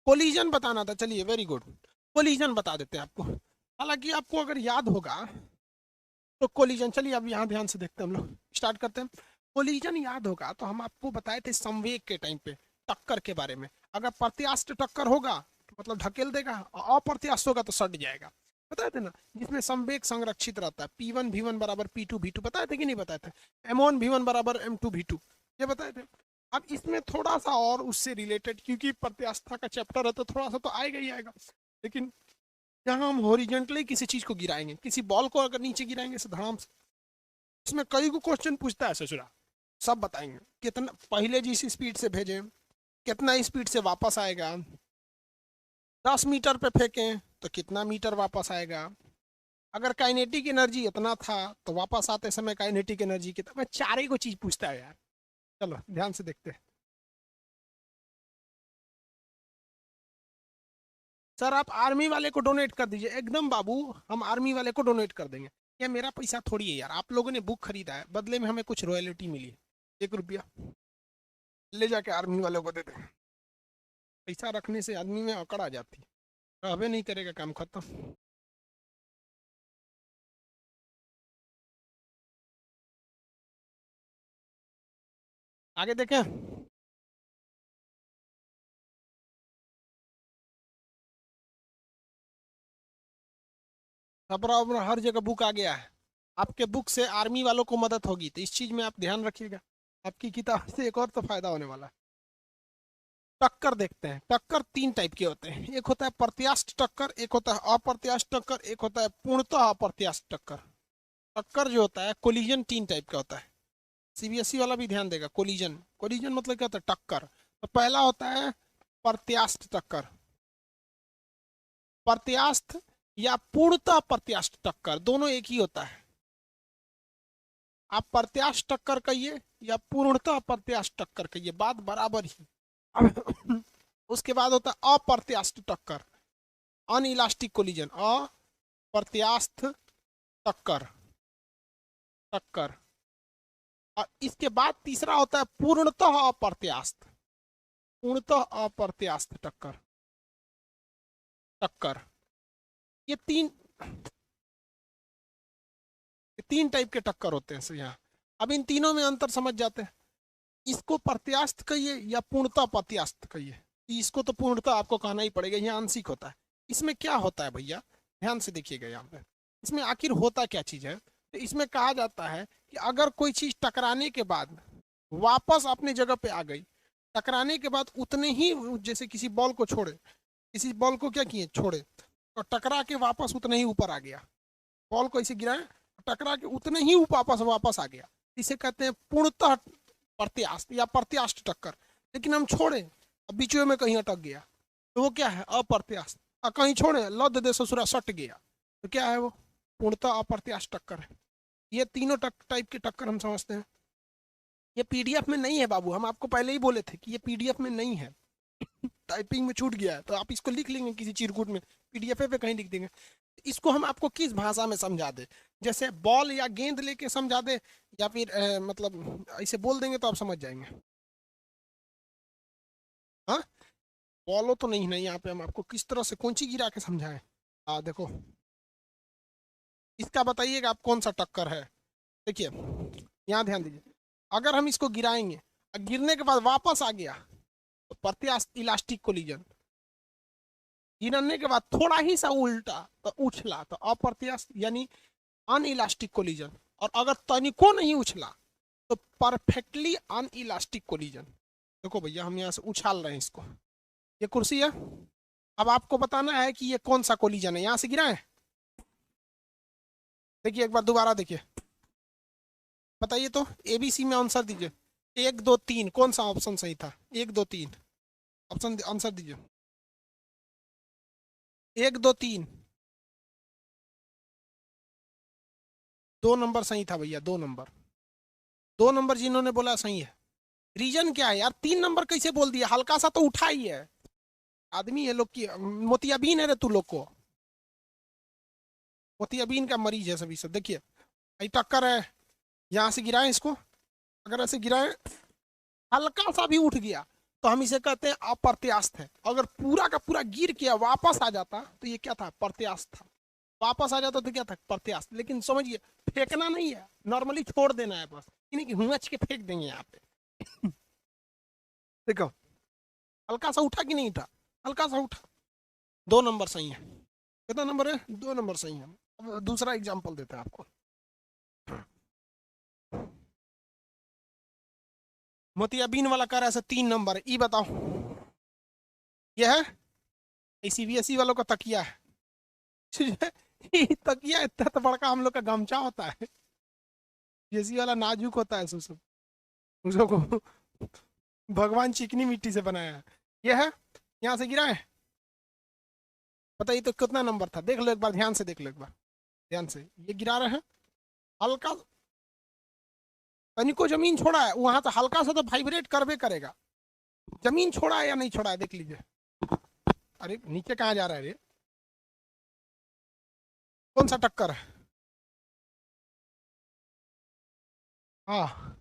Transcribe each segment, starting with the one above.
Collision बताना था, चलिए वेरी गुड, कोलिजन बता देते हैं आपको। हालांकि आपको अगर याद होगा तो कोलिजन, चलिए अब यहाँ ध्यान से देखते हैं, हम लोग स्टार्ट करते हैं। कोलिजन याद होगा तो हम आपको बताए थे संवेग के टाइम पे टक्कर के बारे में। अगर प्रत्यास्थ टक्कर होगा तो मतलब ढकेल देगा, और अप्रत्यास्थ होगा तो सट जाएगा, बताए थे ना। जिसमें संवेग संरक्षित रहता है, P1 V1 बराबर P2 V2, बताए थे कि नहीं बताए थे। M1 V1 बराबर M2 V2, ये बताए थे। अब इसमें थोड़ा सा और उससे रिलेटेड, क्योंकि प्रत्यास्था का चैप्टर है तो थोड़ा सा तो आएगा ही आएगा, लेकिन यहाँ हम हॉरिजेंटली किसी चीज को गिराएंगे, किसी बॉल को अगर नीचे गिराएंगे धड़ाम से, इसमें कई को क्वेश्चन पूछता है ससुरा, सब बताएंगे। कितना पहले जिस स्पीड से भेजें, कितना स्पीड से वापस आएगा, 10 मीटर पे फेंकें तो कितना मीटर वापस आएगा, अगर काइनेटिक एनर्जी इतना था तो वापस आते समय काइनेटिक एनर्जी कितना, मैं चारे को चीज पूछता है यार। चलो ध्यान से देखते हैं। सर आप आर्मी वाले को डोनेट कर दीजिए, एकदम बाबू, हम आर्मी वाले को डोनेट कर देंगे। ये मेरा पैसा थोड़ी है यार, आप लोगों ने बुक खरीदा है, बदले में हमें कुछ रॉयल्टी मिली है, 1 रुपया ले जाके आर्मी वालों को दे दें। पैसा रखने से आदमी में अकड़ आ जाती है, रहबे नहीं करेगा, काम खत्म। आगे देखें। खबरा उबरा हर जगह बुक आ गया है, आपके बुक से आर्मी वालों को मदद होगी, तो इस चीज में आप ध्यान रखिएगा। आपकी किताब से एक और तो फायदा होने वाला है। टक्कर देखते हैं। टक्कर 3 टाइप के होते हैं, एक होता है प्रत्यास्थ टक्कर, एक होता है अप्रत्यास्थ टक्कर, एक होता है पूर्णतः अप्रत्यास्थ टक्कर। टक्कर जो होता है कोलिजन 3 टाइप का होता है, सीबीएसई वाला भी ध्यान देगा। कोलिजन, कोलिजन मतलब क्या होता है, टक्कर। तो पहला होता है प्रत्यास्थ टक्कर, प्रत्यास्थ या पूर्णतः प्रत्यास्थ टक्कर, दोनों एक ही होता है। आप प्रत्यास्थ टक्कर कहिए या पूर्णतः प्रत्यास्थ टक्कर कहिए, बात बराबर ही। अब उसके बाद होता है अप्रत्यास्थ टक्कर, अनइलास्टिक कोलिजन, अप्रत्यास्थ टक्कर, टक्कर। और इसके बाद तीसरा होता है पूर्णतः अप्रत्यास्थ, पूर्णतः अप्रत्यास्थ टक्कर, टक्कर। ये तीन टाइप के टक्कर होते हैं यहाँ। अब इन तीनों में अंतर समझ जाते हैं। इसको प्रत्यास्थ कहिए या पूर्णतः प्रत्यास्थ कहिए, इसको तो पूर्णतः आपको कहना ही पड़ेगा, यहाँ आंशिक होता है। इसमें क्या होता है भैया, ध्यान से देखिएगा यहाँ पे, इसमें आखिर होता क्या चीज है। तो इसमें कहा जाता है कि अगर कोई चीज टकराने के बाद वापस अपने जगह पे आ गई, टकराने के बाद उतने ही, जैसे किसी बॉल को छोड़े, किसी बॉल को क्या किए, छोड़े, और टकरा के वापस उतने ही ऊपर आ गया, बॉल को ऐसे गिराए, टकरा के उतने ही वापस वापस आ गया, इसे कहते हैं पूर्णतः प्रत्यास्थ या प्रत्यास्थ टक्कर। लेकिन हम छोड़े, अब बीच में कहीं अटक गया, तो वो क्या है, अप्रत्यास्थ। और कहीं छोड़े, लद दे ससुरा सट गया, तो क्या है वो, पूर्णतः अप्रत्यास्थ टक्कर है। ये तीनों टाइप के टक्कर हम समझते हैं। ये पीडीएफ में नहीं है बाबू, हम आपको पहले ही बोले थे कि ये पीडीएफ में नहीं है, टाइपिंग में छूट गया है, तो आप इसको लिख लेंगे किसी चिरकुट में, पीडीएफ पे कहीं लिख देंगे। इसको हम आपको किस भाषा में समझा दे, जैसे बॉल या गेंद लेके समझा दे, या फिर मतलब ऐसे बोल देंगे तो आप समझ जाएंगे। हाँ, बॉलो तो नहीं है यहाँ पे, हम आपको किस तरह से कौन सी गिरा के समझाएं। देखो, इसका बताइएगा आप कौन सा टक्कर है। देखिए यहाँ ध्यान दीजिए, अगर हम इसको गिराएंगे और गिरने के बाद वापस आ गया तो प्रत्यास्थ इलास्टिक कोलिजन, गिरने के बाद थोड़ा ही सा उल्टा तो उछला तो अप्रत्यास्थ यानी अनइलास्टिक कोलिजन, और अगर तनिको नहीं उछला तो परफेक्टली अनइलास्टिक कोलिजन। देखो भैया हम यहाँ से उछाल रहे हैं इसको, ये कुर्सी है, अब आपको बताना है कि ये कौन सा कोलिजन है, यहाँ से गिरा है। देखिए एक बार दोबारा देखिए, बताइए तो, एबीसी में आंसर दीजिए, 1 2 3 कौन सा ऑप्शन सही था, 1 2 3 ऑप्शन आंसर दीजिए, 1 2 3। 2 नंबर सही था भैया, 2 नंबर, 2 नंबर जिन्होंने बोला सही है। रीजन क्या है यार, 3 नंबर कैसे बोल दिया, हल्का सा तो उठा ही है, आदमी है लोग की, मोतियाबीन है रे तू लोग को, मोतियाबीन का मरीज है सभी सब। देखिए भाई टक्कर है, यहाँ से गिराएं इसको, अगर ऐसे गिराएं, हल्का सा भी उठ गया तो हम इसे कहते हैं अप्रत्यास्थ है। अगर पूरा का पूरा गिर के वापस आ जाता तो ये क्या था, प्रत्यास्थ था। वापस आ जाता तो क्या था, प्रत्यास्थ। लेकिन समझिए फेंकना नहीं है, नॉर्मली छोड़ देना है बस, यानी कि हुँच के फेंक देंगे यहाँ पे। देखो हल्का सा उठा कि नहीं उठा, हल्का सा उठा, 2 नंबर सही है। कितना नंबर है, 2 नंबर सही है। अब दूसरा एग्जाम्पल देते हैं आपको। मोतियाबिंद वाला कर ऐसे 3 नंबर, ई बताओ यह है सीबीएसई वालों का तकिया है। ये तकिया इतना तो बड़का हम लोग का गमछा होता है, सीबीएसई वाला नाजुक होता है सब उसको भगवान चिकनी मिट्टी से बनाया है। यह है, यहाँ से गिरा है, बताइए तो कितना नंबर था, देख लो एक बार, ध्यान से देख लो एक बार, ध्यान से। ये गिरा रहे हैं, हल्का तनिको जमीन छोड़ा है, वहां से हल्का सा तो वाइब्रेट करबे करेगा। जमीन छोड़ा है या नहीं छोड़ा है, देख लीजिए। अरे नीचे कहाँ जा रहा है रे, कौन सा टक्कर है, हाँ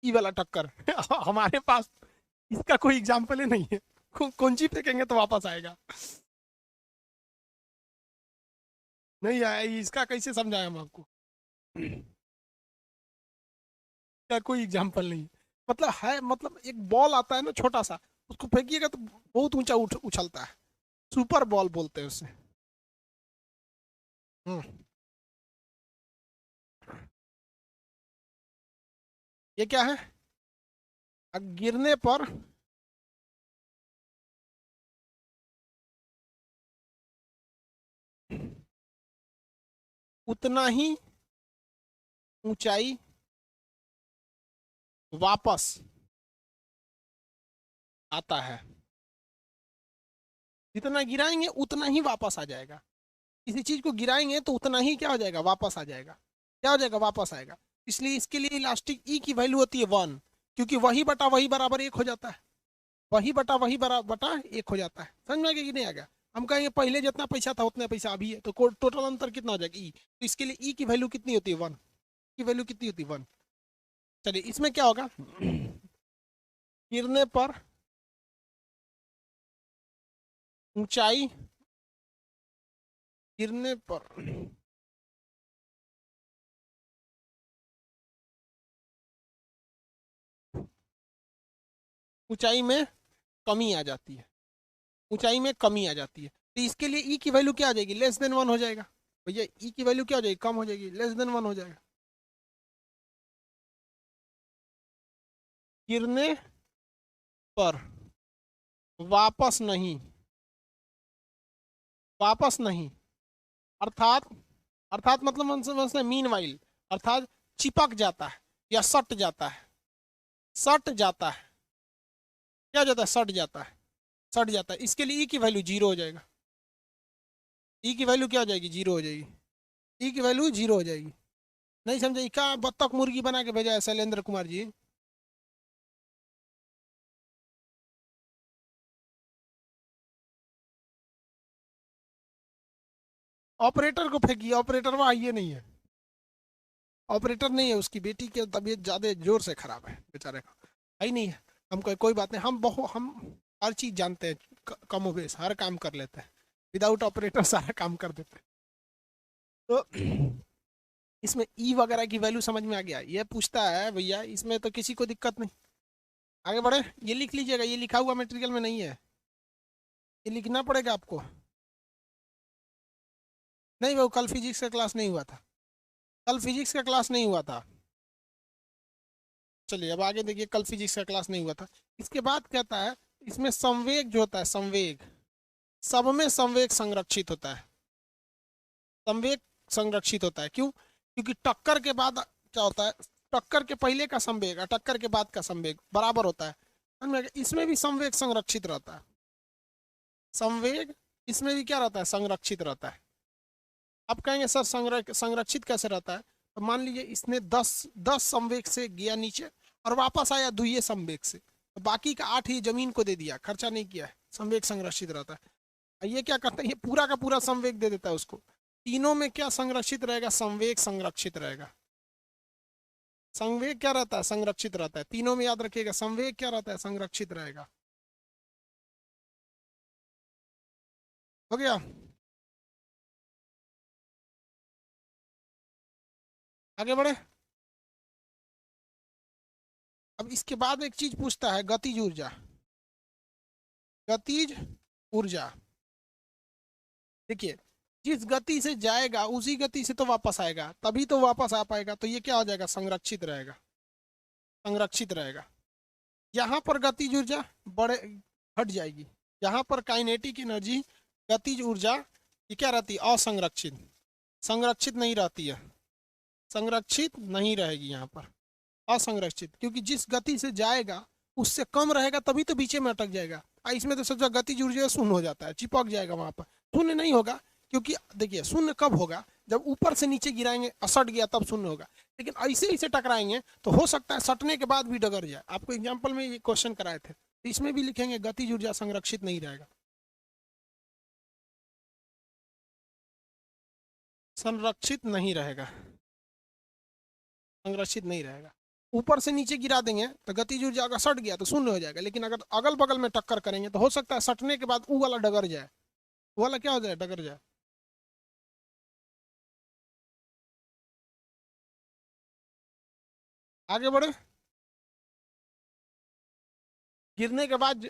ई वाला टक्कर। हमारे पास इसका कोई एग्जाम्पल ही नहीं है, कौन सी फेंकेंगे तो वापस आएगा। नहीं आया, इसका कैसे समझाएं हम आपको, इसका कोई एग्जाम्पल नहीं। मतलब है, मतलब एक बॉल आता है ना छोटा सा, उसको फेंकिएगा तो बहुत ऊंचा उछलता है, सुपर बॉल बोलते हैं उसे। हम्म, ये क्या है, गिरने पर उतना ही ऊंचाई वापस आता है, जितना गिराएंगे उतना ही वापस आ जाएगा। किसी चीज को गिराएंगे तो उतना ही क्या हो जाएगा, वापस आ जाएगा। क्या हो जाएगा, वापस आएगा। इसलिए इसके लिए इलास्टिक ई की वैल्यू होती है 1, क्योंकि वही बटा वही बराबर 1 हो जाता है, वही बटा वही बराबर बटा 1 हो जाता है। समझ में आ गया कि नहीं आ गया। हम कहेंगे पहले जितना पैसा था उतना पैसा अभी है, तो टोटल अंतर कितना हो जाएगा, ई। तो इसके लिए ई की वैल्यू कितनी होती है, 1 की वैल्यू कितनी होती है, 1। चलिए इसमें क्या होगा, गिरने पर ऊंचाई, गिरने पर ऊंचाई में कमी आ जाती है, ऊंचाई में कमी आ जाती है। तो इसके लिए ई की वैल्यू क्या आ जाएगी, लेस देन 1 हो जाएगा। भैया ई की वैल्यू क्या हो जाएगी, कम हो जाएगी, लेस देन 1 हो जाएगा। गिरने पर वापस नहीं, वापस नहीं, अर्थात, अर्थात मतलब मीन वाइल, अर्थात चिपक जाता है या सट जाता है, सट जाता है, क्या हो जाता है, सट जाता है, सट जाता है। इसके लिए ई की वैल्यू 0 हो जाएगा, ई की वैल्यू क्या हो जाएगी, 0 हो जाएगी, ई की वैल्यू 0 हो जाएगी। नहीं समझे, क्या बत्तख मुर्गी बना के भेजा है शैलेंद्र कुमार जी। ऑपरेटर को फेंकिए, ऑपरेटर वह आइए नहीं है, ऑपरेटर नहीं है, उसकी बेटी की तबीयत ज्यादा जोर से खराब है बेचारे का, आई नहीं है। हम कोई बात नहीं, हम हर चीज जानते हैं, कम बेस हर काम कर लेते हैं, विदाउट ऑपरेटर सारा काम कर देते हैं। तो इसमें ई वगैरह की वैल्यू समझ में आ गया। ये पूछता है भैया, इसमें तो किसी को दिक्कत नहीं, आगे बढ़े। ये लिख लीजिएगा, ये लिखा हुआ मटेरियल में नहीं है, ये लिखना पड़ेगा आपको। नहीं वो कल फिजिक्स का क्लास नहीं हुआ था, कल फिजिक्स का क्लास नहीं हुआ था। चलिए अब आगे देखिए, कल फिजिक्स का क्लास नहीं हुआ था। इसके बाद कहता है, इसमें संवेग जो होता है, संवेग, सब में संवेग संरक्षित होता है, संवेग संरक्षित होता है। क्यों, क्योंकि टक्कर के बाद क्या होता है, टक्कर के पहले का संवेग और टक्कर के बाद का संवेग बराबर होता है। इसमें भी संवेग संरक्षित रहता है, संवेग इसमें भी क्या रहता है, संरक्षित रहता है। अब कहेंगे सर संरक्षित कैसे रहता है, तो मान लीजिए इसने 10 संवेग से गया नीचे और वापस आया 2 संवेग से, तो बाकी का 8 ही जमीन को दे दिया, खर्चा नहीं किया है, संवेग संरक्षित रहता है। ये क्या करता है, ये पूरा का पूरा संवेग दे देता है उसको। तीनों में क्या संरक्षित रहेगा, संवेग संरक्षित रहेगा। संवेग क्या रहता है, संरक्षित रहता है। तीनों में याद रखिएगा, संवेग क्या रहता है, संरक्षित रहेगा। हो गया। आगे बढ़े। अब इसके बाद एक चीज पूछता है, गतिज ऊर्जा। गतिज ऊर्जा, देखिए, जिस गति से जाएगा उसी गति से तो वापस आएगा, तभी तो वापस आ पाएगा, तो ये क्या हो जाएगा, संरक्षित रहेगा। संरक्षित रहेगा। यहाँ पर गतिज ऊर्जा बड़े घट जाएगी। यहाँ पर काइनेटिक एनर्जी, गतिज ऊर्जा, ये क्या रहती है, असंरक्षित, संरक्षित नहीं रहती है, संरक्षित नहीं रहेगी यहाँ पर, असंरक्षित, क्योंकि जिस गति से जाएगा उससे कम रहेगा, तभी तो बीचे में अटक जाएगा। इसमें तो सबसे गतिज ऊर्जा शून्य हो जाता है, चिपक जाएगा वहां पर, शून्य नहीं होगा। क्योंकि देखिए, शून्य कब होगा, जब ऊपर से नीचे गिराएंगे, सट गया तब शून्य होगा। लेकिन ऐसे ऐसे टकराएंगे तो हो सकता है सटने के बाद भी डगर जाए। आपको एग्जाम्पल में ये क्वेश्चन कराए थे, तो इसमें भी लिखेंगे गतिज ऊर्जा संरक्षित नहीं रहेगा, संरक्षित नहीं रहेगा, संरक्षित नहीं रहेगा। ऊपर से नीचे गिरा देंगे तो गतिज ऊर्जा अगर सट गया तो शून्य हो जाएगा, लेकिन अगर अगल बगल में टक्कर करेंगे तो हो सकता है सटने के बाद वो वाला डगर जाए, वो वाला क्या हो जाए, डगर जाए। आगे बढ़े। गिरने के बाद,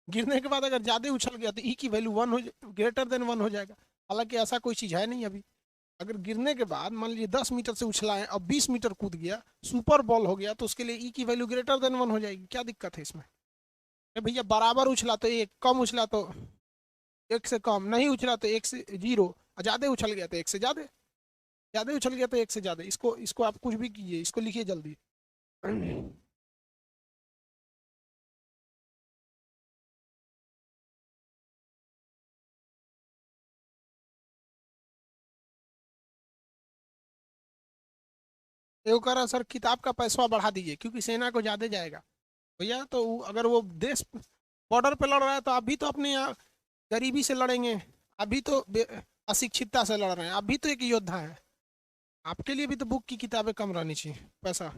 गिरने के बाद अगर ज्यादा उछल गया तो ई की वैल्यू वन हो, ग्रेटर देन वन हो जाएगा। हालांकि ऐसा कोई चीज है नहीं अभी। अगर गिरने के बाद मान लीजिए 10 मीटर से उछला है, अब 20 मीटर कूद गया, सुपर बॉल हो गया, तो उसके लिए ई की वैल्यू ग्रेटर देन वन हो जाएगी। क्या दिक्कत है इसमें। भैया बराबर उछला तो एक, कम उछला तो एक से कम, नहीं उछला तो एक से जीरो, और ज्यादा उछल गया तो एक से ज्यादा, ज्यादा उछल गया तो एक से ज्यादा। इसको इसको आप कुछ भी कीजिए, इसको लिखिए जल्दी। ये कह रहा सर किताब का पैसा बढ़ा दीजिए क्योंकि सेना को ज्यादा जाएगा। भैया तो अगर वो देश बॉर्डर पे लड़ रहा है तो आप भी तो अपने यहाँ गरीबी से लड़ेंगे, अभी तो अशिक्षितता से लड़ रहे हैं, आप भी तो एक योद्धा है। आपके लिए भी तो बुक की किताबें कम रहनी चाहिए, पैसा।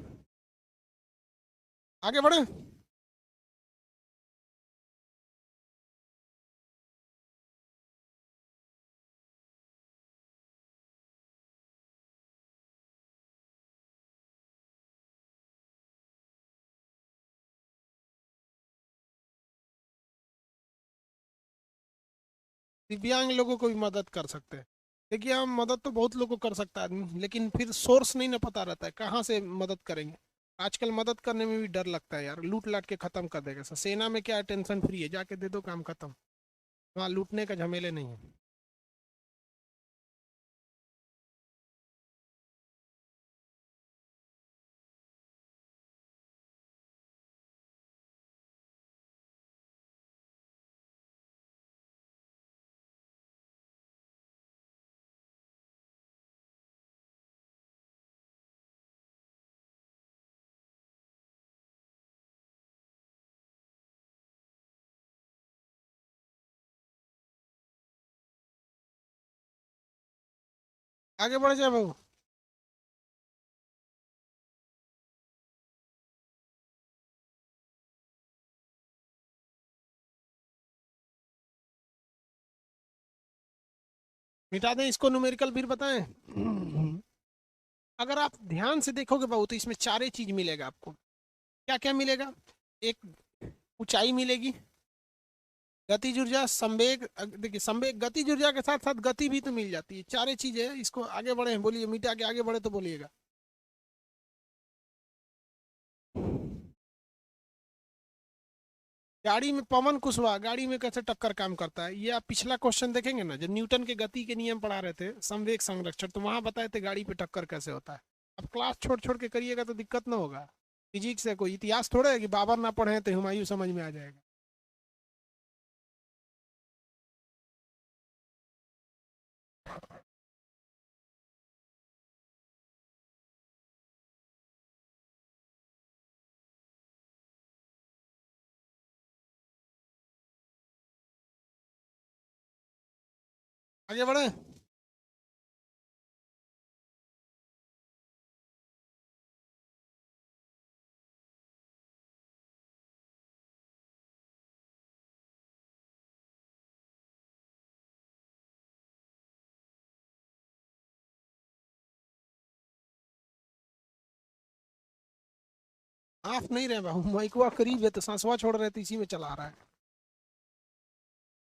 आगे बढ़े। दिव्यांग लोगों को भी मदद कर सकते हैं। देखिए, हम मदद तो बहुत लोगों को कर सकता है आदमी, लेकिन फिर सोर्स नहीं ना पता रहता है कहाँ से मदद करेंगे। आजकल मदद करने में भी डर लगता है यार, लूट लाट के खत्म कर देगा। सेना में क्या है, टेंशन फ्री है, जाके दे दो काम खत्म, वहाँ लूटने का झमेले नहीं है। आगे बढ़ जाए बाबू। मिटा दें इसको, न्यूमेरिकल फिर बताएं। अगर आप ध्यान से देखोगे बाबू तो इसमें चारे चीज मिलेगा आपको। क्या क्या मिलेगा, एक ऊंचाई मिलेगी, गतिज ऊर्जा, संवेग, देखिए संवेग गतिज ऊर्जा के साथ साथ गति भी तो मिल जाती है, चारे चीजें हैं। इसको आगे बढ़े, बोलिए, मिटा के आगे बढ़े तो बोलिएगा। गाड़ी में, पवन कुशवाहा गाड़ी में कैसे टक्कर काम करता है, ये आप पिछला क्वेश्चन देखेंगे ना, जब न्यूटन के गति के नियम पढ़ा रहे थे, संवेग संरक्षण, तो वहां बताए थे गाड़ी पे टक्कर कैसे होता है। अब क्लास छोड़ छोड़ के करिएगा तो दिक्कत ना होगा। फिजिक्स है, कोई इतिहास थोड़ा है कि बाबर ना पढ़े तो हुमायूं समझ में आ जाएगा। आगे बढ़े। हाफ नहीं रहे बाबू, माइकवा करीब है तो सांसवा छोड़ रहे थे, इसी में चला रहा है।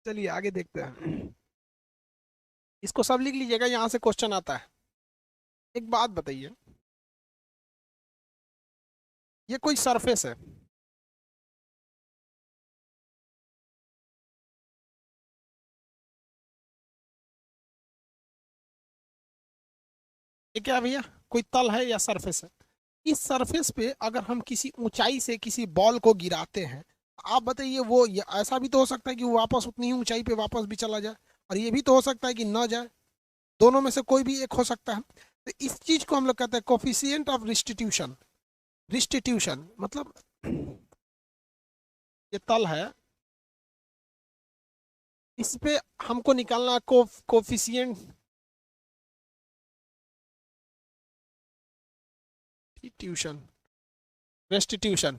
चलिए आगे देखते हैं। इसको सब लिख लीजिएगा, यहाँ से क्वेश्चन आता है। एक बात बताइए, ये कोई सरफेस है, ये क्या है भैया, कोई तल है या सरफेस है? इस सरफेस पे अगर हम किसी ऊंचाई से किसी बॉल को गिराते हैं, आप बताइए वो ऐसा भी तो हो सकता है कि वो वापस उतनी ही ऊंचाई पे वापस भी चला जाए, और ये भी तो हो सकता है कि ना जाए। दोनों में से कोई भी एक हो सकता है। तो इस चीज को हम लोग कहते हैं कोफिशिएंट ऑफ रिस्टिट्यूशन। रिस्टिट्यूशन मतलब ये तल है, इस पे हमको निकालना कोफिशिएंट ट्यूशन रेस्टिट्यूशन,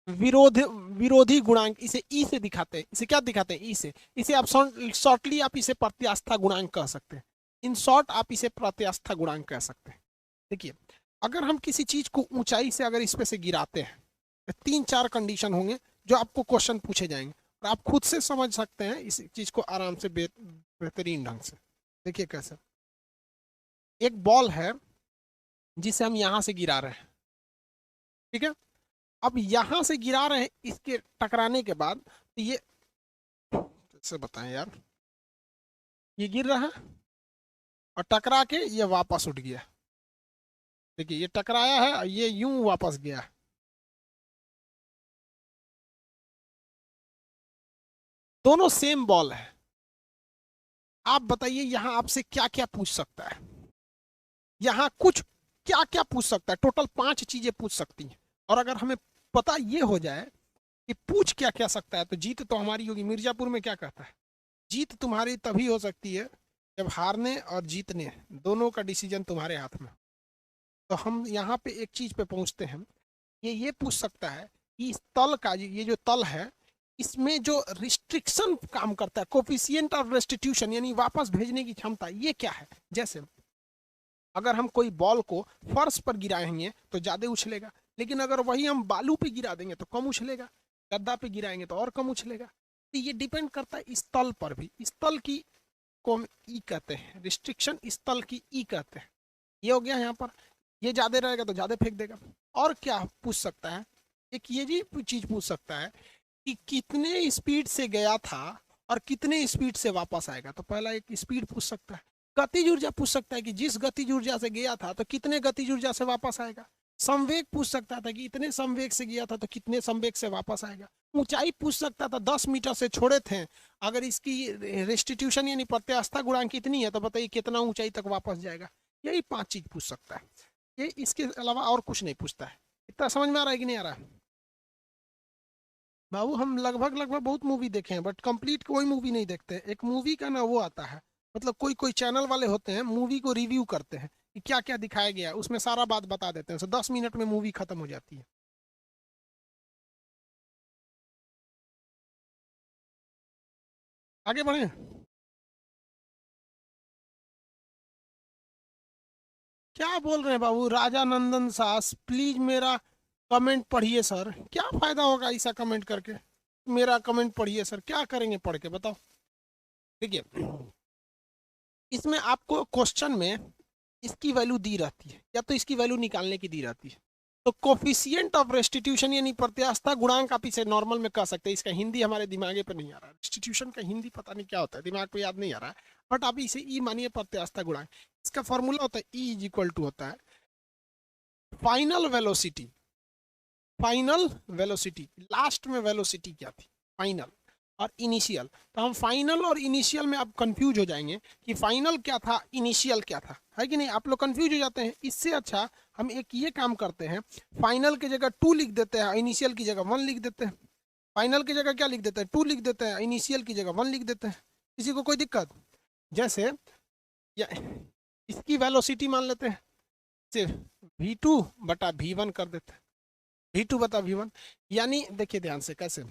विरोध विरोधी गुणांक, इसे ई से दिखाते हैं। इसे क्या दिखाते हैं? ई से। इसे आप शॉर्टली आप इसे प्रत्यास्था गुणांक कह सकते हैं। इन शॉर्ट आप इसे प्रत्यास्था गुणांक कह सकते हैं। देखिए, अगर हम किसी चीज को ऊंचाई से अगर इस पे से गिराते हैं, तो 3-4 कंडीशन होंगे जो आपको क्वेश्चन पूछे जाएंगे, और आप खुद से समझ सकते हैं इस चीज को आराम से बेहतरीन ढंग से। देखिए कैसे, एक बॉल है जिसे हम यहां से गिरा रहे हैं, ठीक है। अब यहां से गिरा रहे हैं, इसके टकराने के बाद तो ये कैसे बताएं यार, ये गिर रहा है और टकरा के ये वापस उठ गया। देखिए ये टकराया है और ये यूं वापस गया। दोनों सेम बॉल है। आप बताइए यहां आपसे क्या क्या पूछ सकता है? यहां कुछ क्या क्या पूछ सकता है? टोटल 5 चीजें पूछ सकती हैं। और अगर हमें पता ये हो जाए कि पूछ क्या क्या सकता है, तो जीत तो हमारी होगी। मिर्जापुर में क्या कहता है, जीत तुम्हारी तभी हो सकती है जब हारने और जीतने दोनों का डिसीजन तुम्हारे हाथ में। तो हम यहाँ पे एक चीज पे पहुंचते हैं, ये पूछ सकता है कि इस तल का, ये जो तल है, इसमें जो रिस्ट्रिक्शन काम करता है, कोफिशिएंट ऑफ रेस्टिट्यूशन यानी वापस भेजने की क्षमता, ये क्या है? जैसे अगर हम कोई बॉल को फर्श पर गिराएंगे तो ज्यादा उछलेगा, लेकिन अगर वही हम बालू पे गिरा देंगे तो कम उछलेगा, गद्दा पे गिराएंगे तो और कम उछलेगा। तो ये डिपेंड करता है इस तल पर भी। इस तल की को हम ई कहते हैं, रिस्ट्रिक्शन इस तल की ई कहते हैं। ये हो गया यहाँ पर, ये ज्यादा रहेगा तो ज्यादा फेंक देगा। और क्या पूछ सकता है? एक ये जी चीज पूछ सकता है कि कितने स्पीड से गया था और कितने स्पीड से वापस आएगा। तो पहला एक स्पीड पूछ सकता है। गतिज ऊर्जा पूछ सकता है कि जिस गतिज ऊर्जा से गया था तो कितने गतिज ऊर्जा से वापस आएगा। संवेग पूछ सकता था कि इतने संवेग से गया था तो कितने संवेग से वापस आएगा। ऊंचाई पूछ सकता था, 10 मीटर से छोड़े थे, अगर इसकी रेस्टिट्यूशन यानी प्रत्यास्था गुणांक कितनी है तो बताइए कितना ऊंचाई तक वापस जाएगा। यही 5 चीज पूछ सकता है। ये इसके अलावा और कुछ नहीं पूछता है। इतना समझ में आ रहा है कि नहीं आ रहा है? बाबू हम लगभग लगभग बहुत मूवी देखे हैं, बट कंप्लीट कोई मूवी नहीं देखते। एक मूवी का ना वो आता है, मतलब कोई कोई चैनल वाले होते हैं मूवी को रिव्यू करते हैं कि क्या क्या दिखाया गया है, उसमें सारा बात बता देते हैं। 10 मिनट में मूवी खत्म हो जाती है। आगे बढ़े। क्या बोल रहे हैं बाबू? राजा नंदन सास प्लीज मेरा कमेंट पढ़िए सर। क्या फायदा होगा ऐसा कमेंट करके? मेरा कमेंट पढ़िए सर, क्या करेंगे पढ़ के बताओ। देखिए, इसमें आपको क्वेश्चन में इसकी वैल्यू दी रहती है या तो इसकी वैल्यू निकालने की दी रहती है। तो कोफिशिएंट ऑफ रेस्टिट्यूशन यानी प्रत्यास्था गुणांक आप इसे नॉर्मल में कह सकते हैं। इसका हिंदी हमारे दिमागे पे नहीं आ रहा है, रेस्टिट्यूशन का हिंदी पता नहीं क्या होता है, दिमाग पे याद नहीं आ रहा है। बट आप इसे ई मानिए, प्रत्यास्था गुणांक। इसका फॉर्मूला होता है ई इज इक्वल टू होता है final velocity. Final velocity, last में वेलोसिटी क्या थी? फाइनल और इनिशियल। तो हम फाइनल और इनिशियल में आप कंफ्यूज हो जाएंगे कि फाइनल क्या था, इनिशियल क्या था, है कि नहीं? आप लोग कंफ्यूज हो जाते हैं। इससे अच्छा हम एक ये काम करते हैं, फाइनल की जगह 2 लिख देते हैं, इनिशियल की जगह 1 लिख देते हैं। फाइनल की जगह क्या लिख देते हैं? 2 लिख देते हैं, इनिशियल की जगह 1 लिख देते हैं। किसी को कोई दिक्कत? जैसे या इसकी वेलोसिटी मान लेते हैं, सिर्फ v2/v1 कर देते हैं। v2/v1 यानी देखिए ध्यान से कैसे,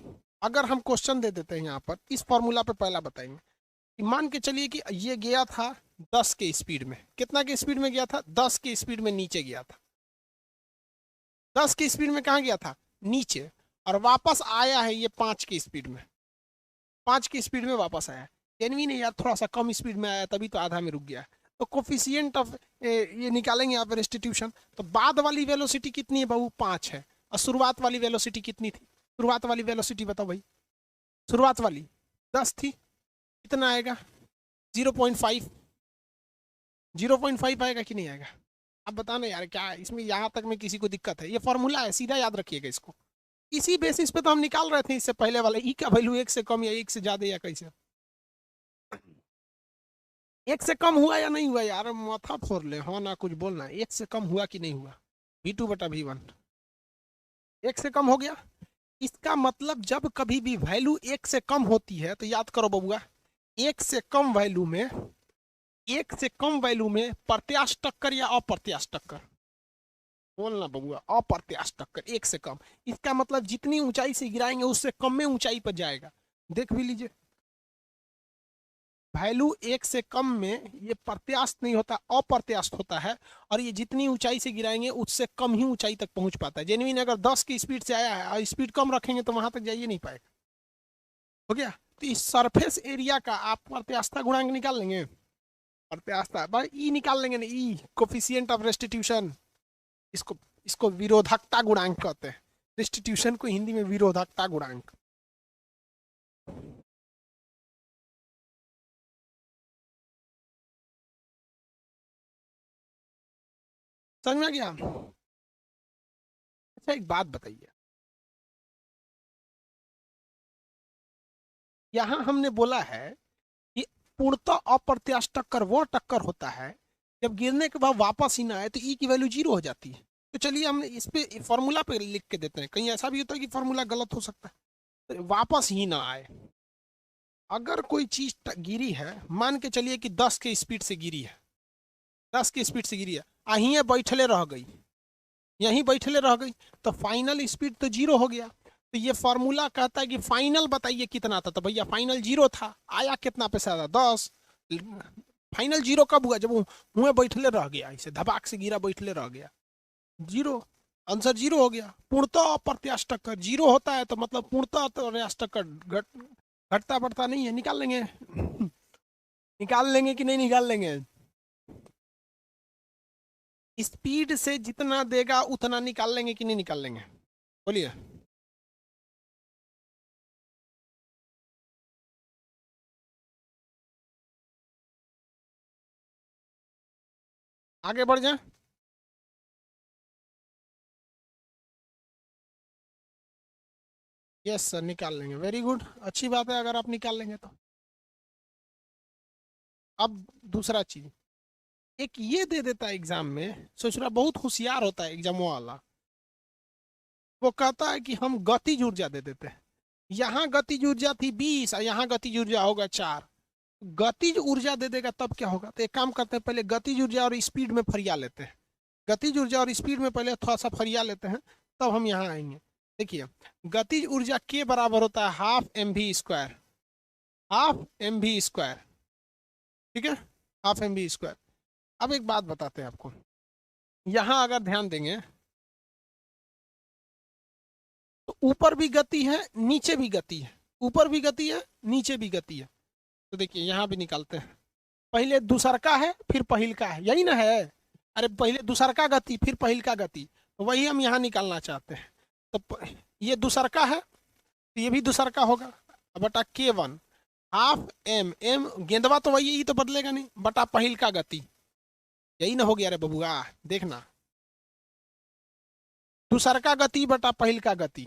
अगर हम क्वेश्चन दे देते हैं यहाँ पर, इस फॉर्मूला पे पहला बताएंगे कि मान के चलिए कि ये गया था 10 के स्पीड में। कितना के स्पीड में गया था? 10 के स्पीड में नीचे गया था। 10 की स्पीड में कहाँ गया था, नीचे, और वापस आया है ये 5 की स्पीड में, 5 की स्पीड में वापस आया। जेनवी ने यार थोड़ा सा कम स्पीड में आया तभी तो आधा में रुक गया। तो कोफिशिएंट ऑफ ये निकालेंगे आप रेस्टिट्यूशन, तो बाद वाली वेलोसिटी कितनी है बाबू, 5 है, और शुरुआत वाली वेलोसिटी कितनी थी, शुरुआत वाली वेलोसिटी बताओ भाई, शुरुआत वाली 10 थी, कितना आएगा 0.5, 0.5 आएगा कि नहीं आएगा, अब बताना यार क्या है इसमें, यहाँ तक में किसी को दिक्कत है, ये फॉर्मूला है सीधा याद रखिएगा इसको, इसी बेसिस पे तो हम निकाल रहे थे इससे पहले वाले, ई का वैल्यू 1 से कम या 1 से ज्यादा या कैसे, 1 से कम हुआ या नहीं हुआ यार, माथा फोड़ ले, हाँ ना कुछ बोलना, 1 से कम हुआ कि नहीं हुआ, V2/V1 1 से कम हो गया। इसका मतलब जब कभी भी वैल्यू 1 से कम होती है तो याद करो बबुआ, 1 से कम वैल्यू में, 1 से कम वैल्यू में प्रत्यास्थ टक्कर या अप्रत्यास्थ टक्कर, बोलना बबुआ, अप्रत्यास्थ टक्कर 1 से कम, इसका मतलब जितनी ऊंचाई से गिराएंगे उससे कम में ऊंचाई पर जाएगा। देख भी लीजिए, वैल्यू 1 से कम में ये प्रत्यास्थ नहीं होता, अप्रत्यास्थ होता है, और ये जितनी ऊंचाई से गिराएंगे उससे कम ही ऊंचाई तक पहुंच पाता है। जेन्युइन अगर 10 की स्पीड से आया है और स्पीड कम रखेंगे तो वहां तक जाइए नहीं पाएगा, हो गया। तो इस सरफेस एरिया का आप प्रत्यास्थता गुणांक निकाल लेंगे, प्रत्यास्थता भाई ई निकाल लेंगे ना, ई कोफिशिएंट ऑफ रेस्टिट्यूशन, इसको इसको विरोधकता गुणांक कहते हैं, रेस्टिट्यूशन को हिंदी में विरोधकता गुणांक। समझ में आ गया। अच्छा एक बात बताइए, यहां हमने बोला है कि पूर्णतः अप्रत्यास्थ टक्कर वो टक्कर होता है जब गिरने के बाद वापस ही ना आए तो ई की वैल्यू 0 हो जाती है। तो चलिए हम इस पे फॉर्मूला पे लिख के देते हैं, कहीं ऐसा भी होता है कि फॉर्मूला गलत हो सकता है, तो वापस ही ना आए। अगर कोई चीज गिरी है, मान के चलिए कि 10 के स्पीड से गिरी है, 10 की स्पीड से गिरी है, अहीं बैठले रह गई, यहीं बैठले रह गई, तो फाइनल स्पीड तो 0 हो गया। तो ये फॉर्मूला कहता है कि फाइनल बताइए कितना था, तो भैया फाइनल 0 था, आया कितना पे से आया 10, फाइनल 0 कब हुआ, जब वो मुँह बैठले रह गया, ऐसे धबाक से गिरा बैठले रह गया, 0, आंसर 0 हो गया। पूर्णतः अप्रत्यास्थ टक्कर 0 होता है तो मतलब पूर्णतः अप्रत्यास्थ टक्कर घटता बढ़ता नहीं है, निकाल लेंगे निकाल लेंगे कि नहीं निकाल लेंगे, स्पीड से जितना देगा उतना निकाल लेंगे कि नहीं निकाल लेंगे, बोलिए। आगे बढ़ जाए, यस सर निकाल लेंगे, वेरी गुड, अच्छी बात है अगर आप निकाल लेंगे तो। अब दूसरा चीज, एक ये दे देता है एग्जाम में, सोच रहा बहुत होशियार होता है एग्जाम वाला, वो कहता है कि हम गतिज ऊर्जा दे देते हैं, यहाँ गतिज ऊर्जा थी 20 और यहाँ गतिज ऊर्जा होगा 4, गतिज ऊर्जा दे देगा तब क्या होगा, तो एक काम करते हैं पहले गतिज ऊर्जा और स्पीड में फरिया लेते हैं, गतिज ऊर्जा और स्पीड में पहले थोड़ा सा फरिया लेते हैं, तब हम यहाँ आएंगे। देखिए गतिज ऊर्जा के बराबर होता है ½ mv², ½ mv², ठीक है, ½ mv²। अब एक बात बताते हैं आपको, यहाँ अगर ध्यान देंगे तो ऊपर भी गति है नीचे भी गति है, ऊपर भी गति है नीचे भी गति है। तो देखिए यहाँ भी निकालते हैं, पहले दूसरका है फिर पहिलका है, यही ना है, अरे पहले दूसरका गति फिर पहिलका गति, तो वही हम यहाँ निकालना चाहते हैं। तो ये दूसरका है तो ये भी दूसरका होगा, बटा K1 ½ m, गेंदवा तो वही, तो बदलेगा नहीं, बटा पहिलका गति, यही ना हो गया रे बबुआ, देखना दूसरका गति बटा पहिलका गति,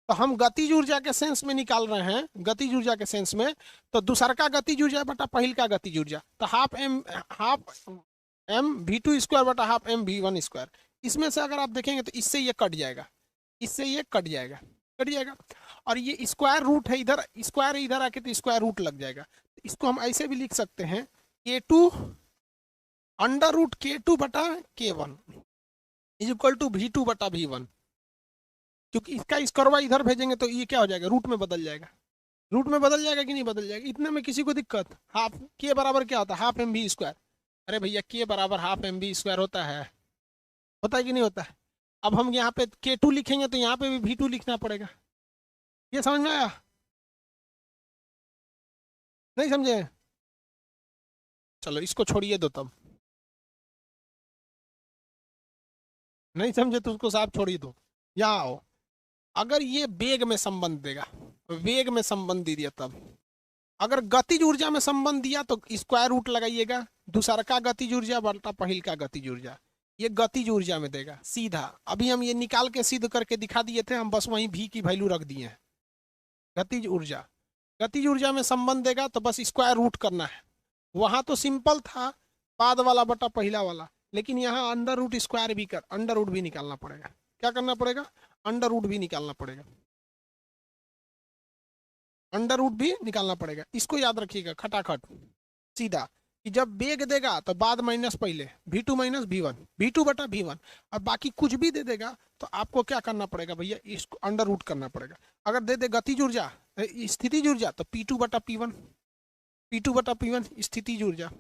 तो हम गतिज ऊर्जा के सेंस में निकाल रहे हैं, गतिज ऊर्जा के सेंस में, तो दूसरका गतिज ऊर्जा बटा पहिलका गतिज ऊर्जा, तो ½ mv² बटा ½ mv1², इसमें से अगर आप देखेंगे तो इससे ये कट जाएगा, इससे ये कट जाएगा, कट जाएगा, और ये स्क्वायर रूट है इधर, स्क्वायर इधर आके तो स्क्वायर रूट लग जाएगा, तो इसको हम ऐसे भी लिख सकते हैं K2 √K2 बटा K1 = V2 बटा V1, क्योंकि इसका स्क्वायर इधर भेजेंगे तो ये क्या हो जाएगा, रूट में बदल जाएगा, रूट में बदल जाएगा कि नहीं बदल जाएगा, इतने में किसी को दिक्कत, हाफ के बराबर क्या होता है ½ mv², अरे भैया के बराबर ½ mv² होता है, होता है कि नहीं होता है? अब हम यहाँ पे K2 लिखेंगे तो यहाँ पे भी V2 लिखना पड़ेगा। ये समझ में आया? नहीं समझे? चलो इसको छोड़िए दो तब। नहीं समझे तो उसको साफ छोड़िए दो। यहाँ आओ, अगर ये वेग में संबंध देगा, वेग में संबंध दे दिया तब, अगर गतिज ऊर्जा में संबंध दिया तो स्क्वायर रूट लगाइएगा, दूसरा का गतिज ऊर्जा बल्टा पहिल का गतिज ऊर्जा, ये गतिज ऊर्जा में देगा सीधा। अभी हम ये निकाल के सिद्ध करके दिखा दिए थे, हम बस वहीं भी की वैल्यू रख दिए हैं। गतिज ऊर्जा, गतिज ऊर्जा में संबंध देगा तो बस स्क्वायर रूट करना है। वहां तो सिंपल था, बाद वाला बटा पहला वाला, लेकिन यहाँ अंडर रूट स्क्वायर भी कर, अंडर रूट भी निकालना पड़ेगा। क्या करना पड़ेगा? अंडर रूट भी निकालना पड़ेगा, अंडर रूट भी निकालना पड़ेगा। इसको याद रखिएगा खटाखट सीधा, कि जब वेग देगा तो बाद माइनस पहले V2 माइनस V1, V2 बटा V1, और बाकी कुछ भी दे देगा तो आपको क्या करना पड़ेगा भैया? इसको अंडर रूट करना पड़ेगा। अगर दे दे गतिज ऊर्जा, स्थितिज ऊर्जा, तो P2 बटा P1, P2 बटा P1 स्थितिज ऊर्जा,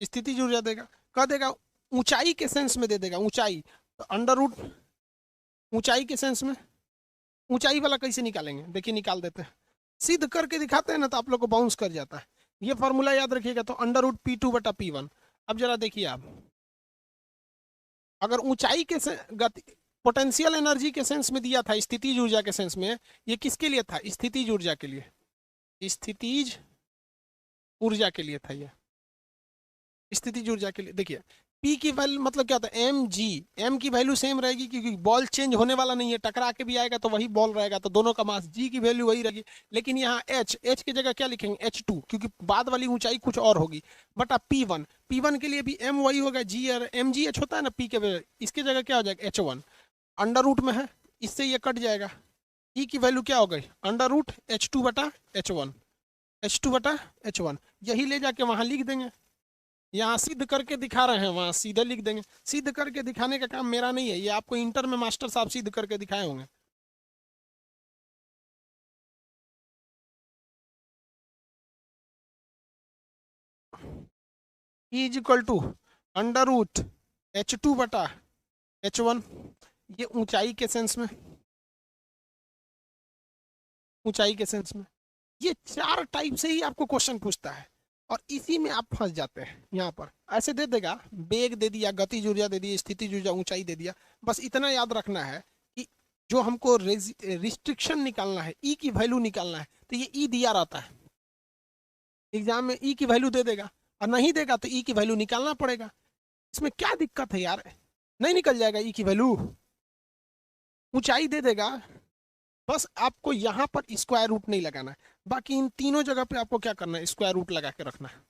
स्थितिज ऊर्जा देगा। कह देगा ऊंचाई के सेंस में दे देगा, ऊंचाई तो अंडर रूट, ऊंचाई के सेंस में। ऊंचाई वाला कैसे निकालेंगे? देखिए निकाल देते हैं, सिद्ध करके दिखाते हैं ना तो आप लोग को बाउंस कर जाता है। ये फॉर्मूला याद रखिएगा, तो अंडर रूट P2 बटा P1। अब जरा देखिए आप, अगर ऊंचाई के गति पोटेंशियल एनर्जी के सेंस में दिया था, स्थितिज ऊर्जा के सेंस में, ये किसके लिए था? स्थितिज ऊर्जा के लिए, स्थितिज ऊर्जा के लिए था ये, स्थितिज ऊर्जा के लिए। देखिए P की वैल्यू मतलब क्या होता है? mg, m की वैल्यू सेम रहेगी क्योंकि बॉल चेंज होने वाला नहीं है, टकरा के भी आएगा तो वही बॉल रहेगा, तो दोनों का मास g की वैल्यू वही रहेगी। लेकिन यहाँ h की जगह क्या लिखेंगे? h2, क्योंकि बाद वाली ऊंचाई कुछ और होगी, बटा P1, P1 के लिए भी m वही होगा, g और mgh होता है ना P के वजह, इसकी जगह क्या हो जाएगा? h1, अंडर रूट में है, इससे ये कट जाएगा। e की वैल्यू क्या हो गई? अंडर रूट h2 बटा h1, h2 बटा h1, यही ले जाके वहां लिख देंगे। यहाँ सिद्ध करके दिखा रहे हैं, वहां सीधे लिख देंगे। सिद्ध करके दिखाने का काम मेरा नहीं है, ये आपको इंटर में मास्टर साहब सिद्ध करके दिखाए होंगे। E is equal to under root h2 बटा h1, ये ऊंचाई के सेंस में, ऊंचाई के सेंस में। ये चार टाइप से ही आपको क्वेश्चन पूछता है और इसी में आप फंस जाते हैं। यहाँ पर ऐसे दे देगा, वेग दे दिया, गतिज ऊर्जा दे दी, स्थितिज ऊर्जा, ऊंचाई दे दिया। बस इतना याद रखना है कि जो हमको रिस्ट्रिक्शन निकालना है, ई की वैल्यू निकालना है, तो ये ई दिया रहता है एग्जाम में, ई की वैल्यू दे देगा, और नहीं देगा तो ई की वैल्यू निकालना पड़ेगा। इसमें क्या दिक्कत है यार? नहीं निकल जाएगा ई की वैल्यू, ऊंचाई दे देगा, बस आपको यहाँ पर स्क्वायर रूट नहीं लगाना है। बाकी इन तीनों जगह पे आपको क्या करना है? स्क्वायर रूट लगा के रखना है।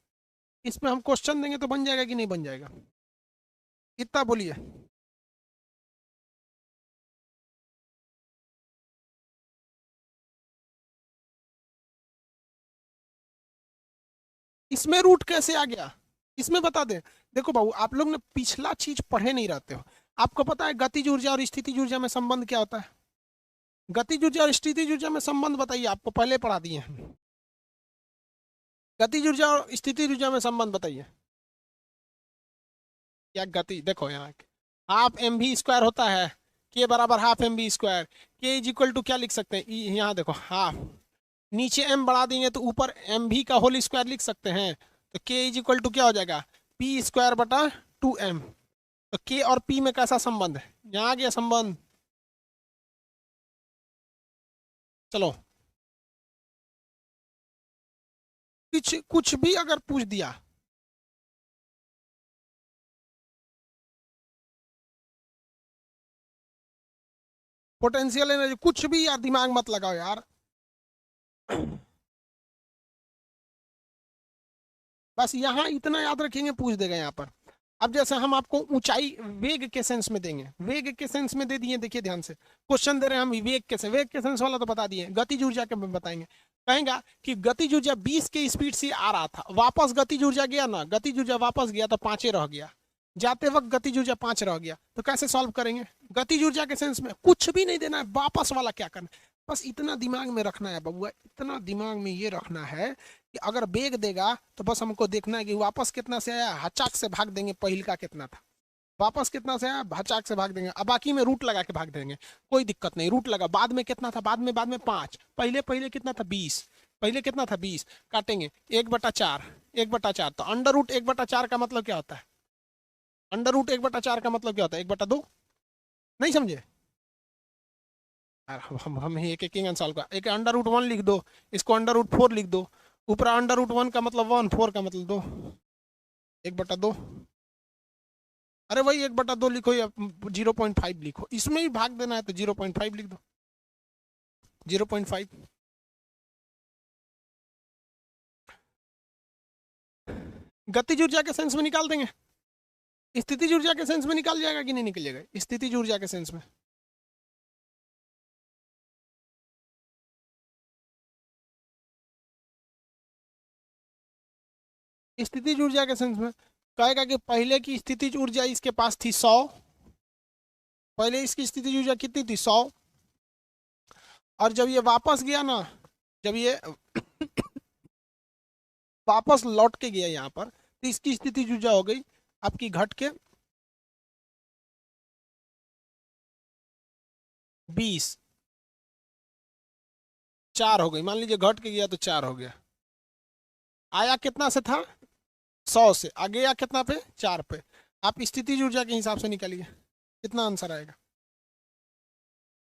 इसमें हम क्वेश्चन देंगे तो बन जाएगा कि नहीं बन जाएगा? इतना बोलिए। इसमें रूट कैसे आ गया? इसमें बता दें। देखो बाबू, आप लोग ने पिछला चीज पढ़े नहीं रहते हो। आपको पता है गतिज ऊर्जा और स्थितिज ऊर्जा में संबंध क्या होता है? गतिज ऊर्जा और स्थितिज ऊर्जा में संबंध बताइए, आपको पहले पढ़ा दिए हैं। गतिज ऊर्जा और स्थितिज ऊर्जा में संबंध बताइए। क्या गति, देखो यहाँ हाफ एम वी स्क्वायर होता है, के बराबर हाफ एम वी स्क्वायर, के इज इक्वल टू क्या लिख सकते हैं? यहाँ देखो हाफ, नीचे m बढ़ा देंगे तो ऊपर एम वी का होल स्क्वायर लिख सकते हैं, तो k इज इक्वल टू क्या हो जाएगा? पी स्क्वायर बटा 2m। तो k और p में कैसा संबंध है? यहाँ आ गया संबंध। चलो कुछ कुछ भी अगर पूछ दिया, पोटेंशियल एनर्जी, कुछ भी यार दिमाग मत लगाओ यार। बस यहाँ इतना याद रखेंगे, पूछ देगा यहाँ पर। अब जैसे हम आपको ऊंचाई वेग के सेंस में देंगे, वेग के सेंस में दे दिए, देखिए ध्यान से क्वेश्चन दे रहे हैं हम वेग के सेंस, वेग के सेंस वाला तो बता दिए, गतिज ऊर्जा के बताएंगे। कहेगा कि गतिज ऊर्जा 20 के स्पीड से आ रहा था, वापस गतिज ऊर्जा गया ना, गतिज ऊर्जा वापस गया तो 5 रह गया, जाते वक्त गतिज ऊर्जा 5 रह गया, तो कैसे सॉल्व करेंगे? गतिज ऊर्जा के सेंस में कुछ भी नहीं देना है, वापस वाला क्या करना है? बस इतना दिमाग में रखना है बबुआ, इतना दिमाग में ये रखना है कि अगर बेग देगा तो बस हमको देखना है कि वापस कितना से आया, हचाक से भाग देंगे पहिल का कितना था, वापस कितना से आया हचाक से भाग देंगे, अब बाकी में रूट लगा के भाग देंगे, कोई दिक्कत नहीं। रूट लगा, बाद में कितना था, बाद में 5, पहले पहले कितना था 20, पहले कितना था 20, काटेंगे 1/4, 1/4 तो अंडर रूट 1/4 का मतलब क्या होता है, अंडर रूट 1/4 का मतलब क्या होता है 1/2, नहीं समझे यार, हम ही एक एक आंसर का, एक अंडर रूट 1 लिख दो, इसको अंडर रूट 4 लिख दो, ऊपर अंडर रूट 1 का मतलब 1, 4 का मतलब 2, 1/2, अरे वही 1/2 लिखो या 0.5 लिखो, इसमें ही भाग देना है तो 0.5 लिख दो, 0.5। गतिज ऊर्जा के सेंस में निकाल देंगे, स्थितिज ऊर्जा के सेंस में निकाल जाएगा कि नहीं निकलेगा, स्थितिज ऊर्जा के सेंस में, स्थितिज ऊर्जा के सेंस में कहेगा कि पहले की स्थितिज ऊर्जा इसके पास थी 100, पहले इसकी स्थितिज ऊर्जा कितनी थी 100, और जब ये वापस गया ना, जब ये वापस लौट के गया यहाँ पर, तो इसकी स्थितिज ऊर्जा हो गई आपकी घट के 20, 4 हो गई, मान लीजिए घट के गया तो 4 हो गया, आया कितना से था 100 से, आ गया कितना पे 4 पे, आप स्थितिज ऊर्जा के हिसाब से निकालिए कितना आंसर आएगा।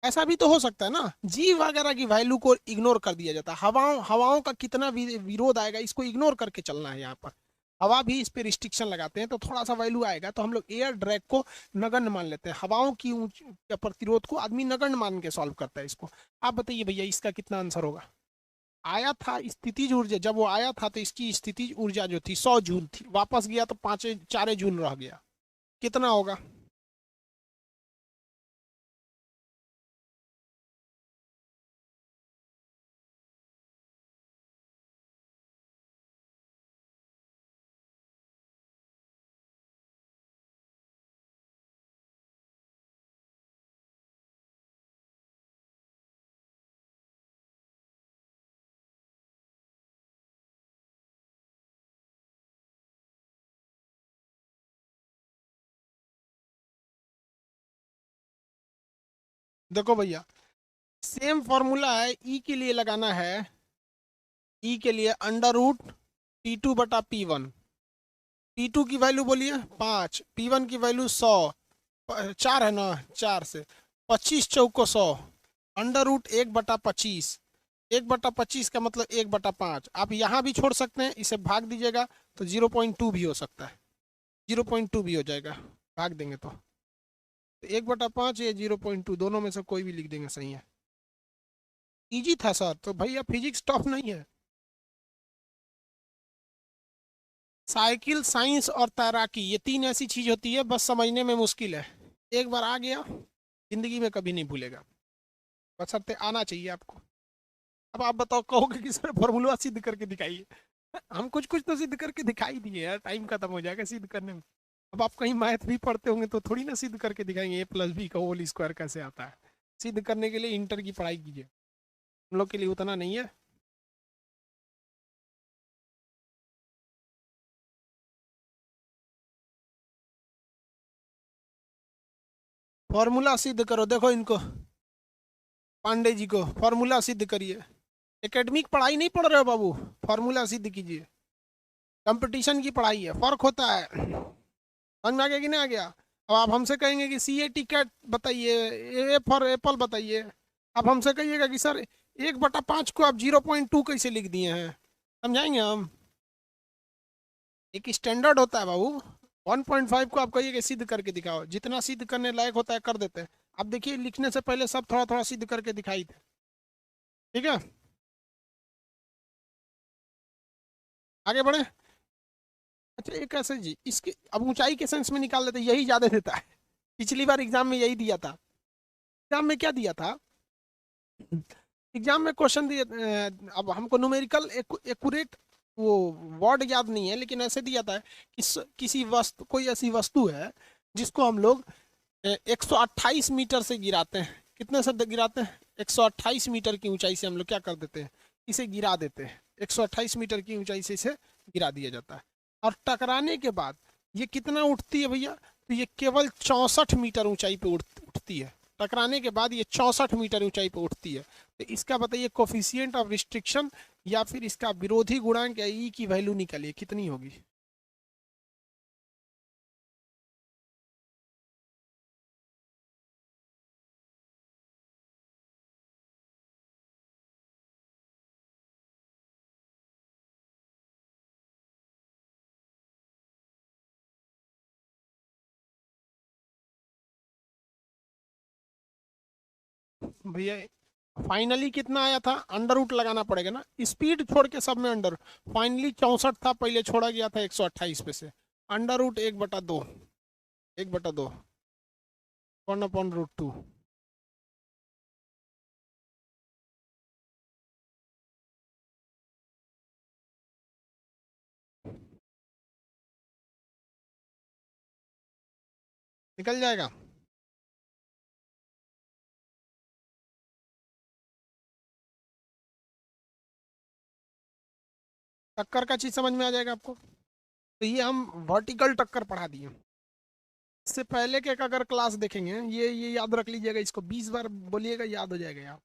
ऐसा भी तो हो सकता है ना, जी वगैरह की वैल्यू को इग्नोर कर दिया जाता है, हवाओं हवाओं का कितना विरोध आएगा, इसको इग्नोर करके चलना है यहाँ पर, हवा भी इस पे रिस्ट्रिक्शन लगाते हैं तो थोड़ा सा वैल्यू आएगा, तो हम लोग एयर ड्रैग को नगण्य मान लेते हैं, हवाओं की प्रतिरोध को आदमी नगण्य मान के सॉल्व करता है इसको। आप बताइए भैया इसका कितना आंसर होगा। आया था स्थितिज ऊर्जा, जब वो आया था तो इसकी स्थितिज ऊर्जा जो थी 100 जूल थी, वापस गया तो 4 जूल रह गया, कितना होगा। देखो भैया सेम फॉर्मूला है, ई के लिए लगाना है, ई के लिए अंडर रूट P2/P1, P2 की वैल्यू बोलिए 5, P1 की वैल्यू 100, 4 है ना, 4 से 25 चौको 100, अंडर रूट 1/25, 1/25 का मतलब 1/5, आप यहाँ भी छोड़ सकते हैं, इसे भाग दीजिएगा तो 0.2 भी हो सकता है, 0.2 भी हो जाएगा, भाग देंगे तो 1/5 या 0.2 दोनों में से कोई भी लिख देंगे, सही है। इजी था सर, तो भैया फिजिक्स टफ नहीं है। साइकिल, साइंस और तैराकी, ये 3 ऐसी चीज होती है बस समझने में मुश्किल है, एक बार आ गया जिंदगी में कभी नहीं भूलेगा, बशर्ते आना चाहिए आपको। अब आप बताओ, कहोगे कि सर फॉर्मूला सिद्ध करके दिखाइए, हम कुछ कुछ तो सिद्ध करके दिखाई दिए यार, टाइम खत्म हो जाएगा सिद्ध करने में। अब आप कहीं मैथ भी पढ़ते होंगे तो थोड़ी ना सिद्ध करके दिखाएंगे A+B का होल स्क्वायर कैसे आता है, सिद्ध करने के लिए इंटर की पढ़ाई कीजिए, हम लोग के लिए उतना नहीं है। फॉर्मूला सिद्ध करो, देखो इनको पांडे जी को फॉर्मूला सिद्ध करिए, एकेडमिक पढ़ाई नहीं पढ़ रहे हो बाबू, फॉर्मूला सिद्ध कीजिए, कंपटीशन की पढ़ाई है, फर्क होता है, समझ में आ गया कि नहीं आ गया। अब आप हमसे कहेंगे कि CAT कैट बताइए, A फॉर एप्पल बताइए, आप हमसे कहिएगा कि सर 1/5 को आप 0.2 कैसे लिख दिए हैं, समझाएंगे हम, एक स्टैंडर्ड होता है बाबू, 1.5 को आप कहिए सिद्ध करके दिखाओ, जितना सिद्ध करने लायक होता है कर देते हैं। आप देखिए लिखने से पहले सब थोड़ा थोड़ा सिद्ध करके दिखाई थे, ठीक है, आगे बढ़े। अच्छा एक ऐसे जी, इसके अब ऊंचाई के सेंस में निकाल लेते, यही ज्यादा देता है, पिछली बार एग्जाम में यही दिया था, एग्जाम में क्या दिया था, एग्जाम में क्वेश्चन दिए, अब हमको न्यूमेरिकल एक्यूरेट वो वर्ड याद नहीं है, लेकिन ऐसे दिया था कि किसी वस्तु, कोई ऐसी वस्तु है जिसको हम लोग 128 मीटर से गिराते हैं, कितने से गिराते हैं 128 मीटर की ऊंचाई से हम लोग क्या कर देते हैं, इसे गिरा देते हैं। 128 मीटर की ऊंचाई से इसे गिरा दिया जाता है। और टकराने के बाद ये कितना उठती है भैया, तो ये केवल 64 मीटर ऊंचाई पे उठती है। टकराने के बाद ये 64 मीटर ऊंचाई पे उठती है। तो इसका बताइए कोफिशिएंट ऑफ रिस्ट्रिक्शन या फिर इसका विरोधी गुणांक या ई की वैल्यू निकालिए कितनी होगी। भैया फाइनली कितना आया था, अंडर रूट लगाना पड़ेगा ना, स्पीड छोड़ के सब में अंडर। फाइनली 64 था, पहले छोड़ा गया था 128 पे से। Under root 1/2, 1/2, 1/√2। निकल जाएगा। टक्कर का चीज समझ में आ जाएगा आपको। तो ये हम वर्टिकल टक्कर पढ़ा दिए। इससे पहले के अगर क्लास देखेंगे, ये याद रख लीजिएगा, इसको 20 बार बोलिएगा, याद हो जाएगा यार।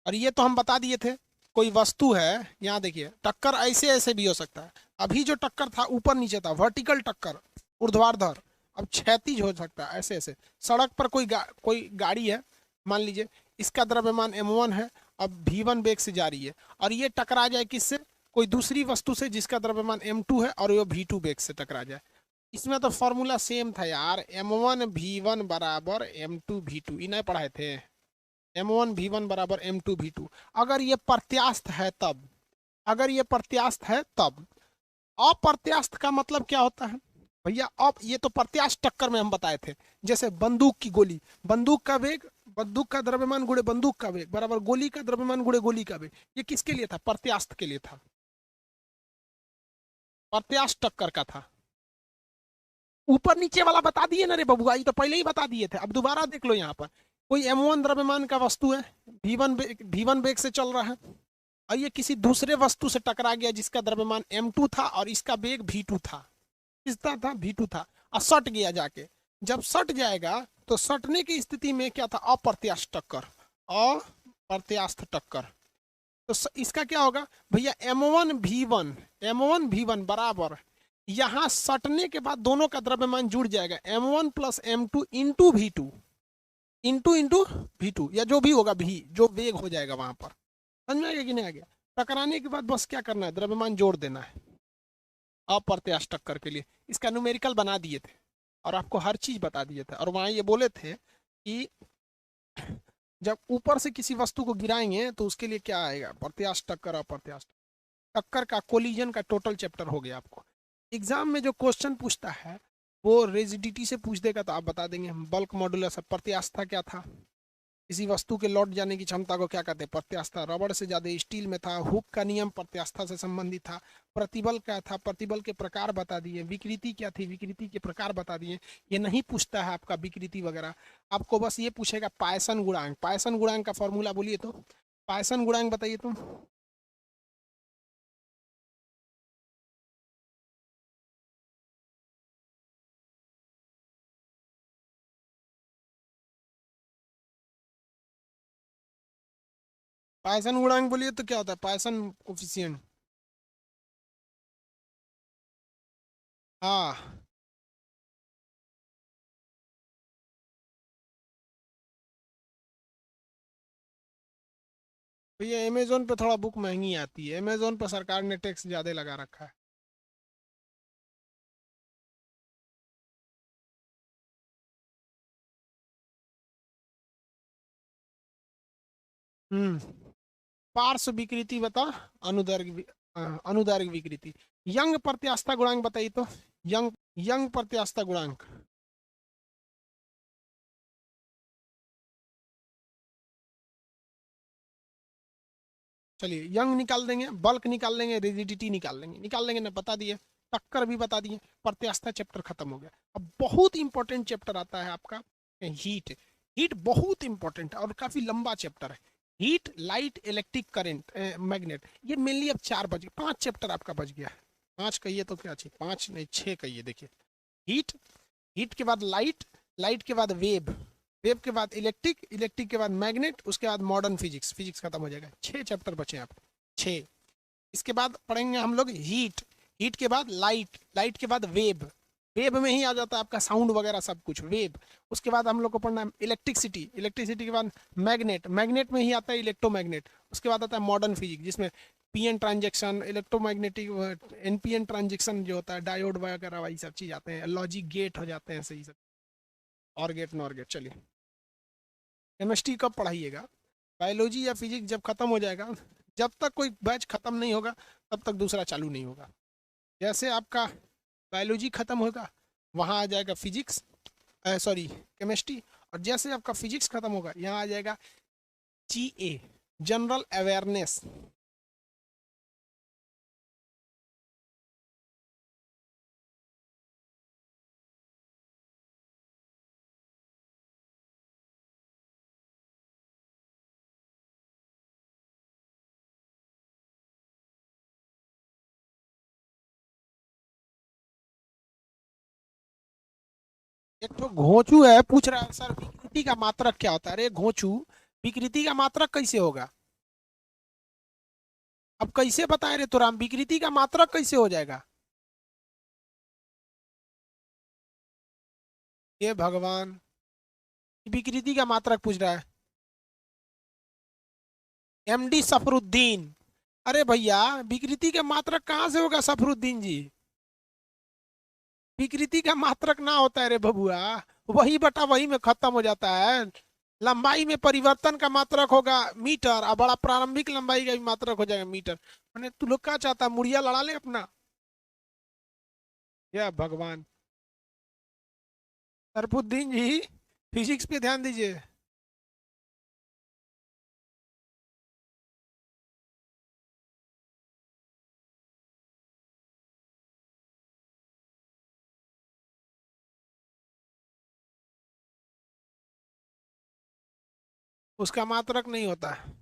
और ये तो हम बता दिए थे, कोई वस्तु है, यहाँ देखिए टक्कर ऐसे ऐसे भी हो सकता है। अभी जो टक्कर था ऊपर नीचे था, वर्टिकल टक्कर, ऊर्ध्वाधर। अब क्षैतिज हो सकता है ऐसे ऐसे। सड़क पर कोई गाड़ी है, मान लीजिए इसका द्रव्यमान m1 है, अब v1 वेग से जा रही है, और ये टकरा जाए किससे, कोई दूसरी वस्तु से जिसका द्रव्यमान m2 है, और ये v2 वेग से टकरा जाए। इसमें तो फॉर्मूला सेम था यार, m1 v1 बराबर m2 v2, इन्हें पढ़ाए थे। m1 v1 बराबर m2 v2। अगर ये प्रत्यास्थ है तब, अगर ये प्रत्यास्थ है तब। अप्रत्यास्थ का मतलब क्या होता है भैया, अब ये तो प्रत्यास्थ टक्कर में हम बताए थे। जैसे बंदूक की गोली, बंदूक का वेग, बंदूक का द्रव्यमान गुणे बंदूक का वेग बराबर गोली का द्रव्यमान गुणे गोली का वेग। ये किसके लिए था, प्रत्यास्थ के लिए था, प्रत्यास्थ टक्कर का था। ऊपर नीचे वाला बता दिए ना रे बबुआ, ये तो पहले ही बता दिए थे, अब दोबारा देख लो। यहाँ पर कोई m1 द्रव्यमान का वस्तु है, v1 वेग से चल रहा है, और ये किसी दूसरे वस्तु से टकरा गया जिसका द्रव्यमान m2 था और इसका वेग v2 था। किसका था, v2 था, और सट गया जाके। जब सट जाएगा तो सटने की स्थिति में क्या था, अप्रत्यास्थ टक्कर, अप्रत्यास्थ टक्कर। तो इसका क्या होगा भैया, m1 v1 बराबर, यहां सटने के बाद दोनों का द्रव्यमान जुड़ जाएगा, m1 + m2 into v2, into v2, या जो भी होगा भी, जो वेग हो जाएगा वहां पर। समझ में आ गया कि नहीं आ गया। टकराने के बाद बस क्या करना है, द्रव्यमान जोड़ देना है अप्रत्यास्थ टक्कर के लिए। इसका न्यूमेरिकल बना दिए थे और आपको हर चीज बता दिए थे, और वहां ये बोले थे कि जब ऊपर से किसी वस्तु को गिराएंगे तो उसके लिए क्या आएगा, प्रत्यास्थ टक्कर, अप्रत्यास्थ टक्कर का कोलिजन का टोटल चैप्टर हो गया आपको। एग्जाम में जो क्वेश्चन पूछता है वो रिजिडिटी से पूछ देगा तो आप बता देंगे। बल्क मॉडुलस, प्रत्यास्थता क्या था, किसी वस्तु के लौट जाने की क्षमता को क्या कहते हैं, प्रत्यास्थता। रबड़ से ज्यादा स्टील में था। हुक का नियम प्रत्यास्थता से संबंधित था। प्रतिबल क्या था, प्रतिबल के प्रकार बता दिए। विकृति क्या थी, विकृति के प्रकार बता दिए। ये नहीं पूछता है आपका विकृति वगैरह, आपको बस ये पूछेगा पायसन गुणांक। पायसन गुणांक का फॉर्मूला बोलिए तो, पायसन गुणांक बताइए तुम। पायसन गुणांक बोलिए तो क्या होता है, पायसन कोफिशिएंट। हाँ, तो ये अमेजोन पे थोड़ा बुक महंगी आती है, अमेजोन पे सरकार ने टैक्स ज्यादा लगा रखा है। हम्म, पार्श्व विकृति बता, अनुदैर्घ्य अनुदैर्घ्य विकृति। यंग प्रत्यास्थता गुणांक बताइए तो, यंग यंग प्रत्यास्थता गुणांक। चलिए यंग निकाल देंगे, बल्क निकाल लेंगे, रिजिडिटी निकाल लेंगे ना, बता दिए। टक्कर भी बता दिए, प्रत्यास्थता चैप्टर खत्म हो गया। अब बहुत इंपॉर्टेंट चैप्टर आता है आपका हीट, हीट बहुत इंपॉर्टेंट है और काफी लंबा चैप्टर है। Heat, light, electric current, magnet, ये मेनली अब 4 बज गए, 5 चैप्टर आपका बच गया है। 5 कहिए तो क्या चाहिए, 5 नहीं 6 कहिए। देखिए, हीट, हीट के बाद लाइट, लाइट के बाद वेव, वेव के बाद इलेक्ट्रिक, इलेक्ट्रिक के बाद मैग्नेट, उसके बाद मॉडर्न फिजिक्स, फिजिक्स खत्म हो जाएगा। 6 चैप्टर बचे हैं आप, 6। इसके बाद पढ़ेंगे हम लोग हीट, हीट के बाद लाइट, लाइट के बाद वेव, वेव में ही आ जाता है आपका साउंड वगैरह सब कुछ, वेव। उसके बाद हम लोग को पढ़ना है इलेक्ट्रिसिटी, इलेक्ट्रिसिटी के बाद मैग्नेट, मैग्नेट में ही आता है इलेक्ट्रोमैग्नेट। उसके बाद आता है मॉडर्न फिजिक्स, जिसमें PN transaction, electromagnetic, NPN transaction जो होता है, डायोड वगैरह वही सब चीज आते हैं, लॉजिक गेट हो जाते हैं, सही सब, और गेट नॉर गेट। चलिए, केमिस्ट्री कब पढ़ाइएगा, बायोलॉजी या फिजिक्स जब खत्म हो जाएगा, जब तक कोई बैच खत्म नहीं होगा तब तक दूसरा चालू नहीं होगा। जैसे आपका बायोलॉजी खत्म होगा वहाँ आ जाएगा फिजिक्स, सॉरी केमिस्ट्री, और जैसे आपका फिजिक्स खत्म होगा यहाँ आ जाएगा जीए, जनरल अवेयरनेस। एक तो घोंचू है, पूछ रहा है सर विकृति का मात्रक क्या होता है। अरे घोंचू, विकृति का मात्रक कैसे होगा, अब कैसे बताए रे तो राम, विकृति का मात्रक कैसे हो जाएगा। ये भगवान, विकृति का मात्रक पूछ रहा है एमडी सफरुद्दीन। अरे भैया, विकृति का मात्रक कहाँ से होगा सफरुद्दीन जी, विकृति का मात्रक ना होता है रे बबुआ, वही बटा वही में खत्म हो जाता है। लंबाई में परिवर्तन का मात्रक होगा मीटर, और बड़ा प्रारंभिक लंबाई का भी मात्रक हो जाएगा मीटर। मैंने तू लोग क्या चाहता, मुड़िया लड़ा ले अपना। या भगवान, सरफुद्दीन जी फिजिक्स पे ध्यान दीजिए। उसका मात्रक नहीं होता है।